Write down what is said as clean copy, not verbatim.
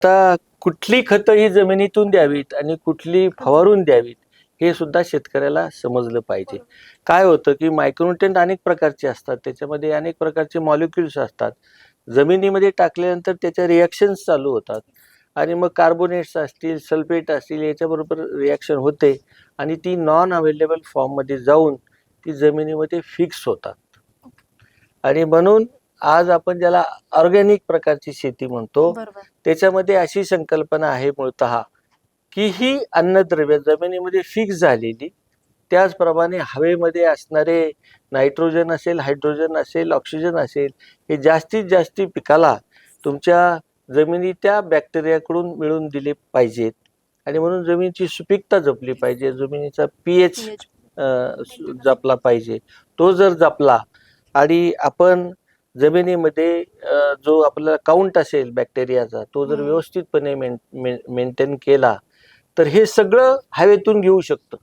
आता कुठली खतं ही जमिनीतून द्यावीत आणि कुठली फवारून द्यावीत हे सुद्धा शेतकऱ्याला समजलं पाहिजे. काय होतं की मायक्रोन्यूट्रिएंट अनेक प्रकारचे असतात, त्याच्यामध्ये अनेक प्रकारचे मॉलिक्युल्स असतात. जमिनीमध्ये टाकल्यानंतर त्याच्या रिॲक्शन्स चालू होतात आणि मग कार्बोनेट्स असतील, सल्फेट असतील याच्याबरोबर रिॲक्शन होते आणि ती नॉन अवेलेबल फॉर्ममध्ये जाऊन ती जमिनीमध्ये फिक्स होतात. आणि म्हणून आज आपण ज्याला ऑर्गॅनिक प्रकारची शेती म्हणतो, बरोबर. त्याच्यामध्ये अशी संकल्पना आहे मूळतः की ही अन्नद्रव्य जमिनीमध्ये फिक्स झालेली, त्याचप्रमाणे हवेमध्ये असणारे नायट्रोजन असेल, हायड्रोजन असेल, ऑक्सिजन असेल, हे जास्तीत जास्त पिकाला तुमच्या जमिनी त्या बॅक्टेरियाकडून मिळून दिले पाहिजेत. आणि म्हणून जमिनीची सुपीकता जपली पाहिजे, जमिनीचा पीएच जपला पाहिजे. तो जर जपला आणि आपण जमिनीमध्ये जो आपला काउंट असेल बॅक्टेरियाचा, तो जर व्यवस्थितपणे मेंटेन केला, तर हे सगळं हवेतून घेऊ शकतं.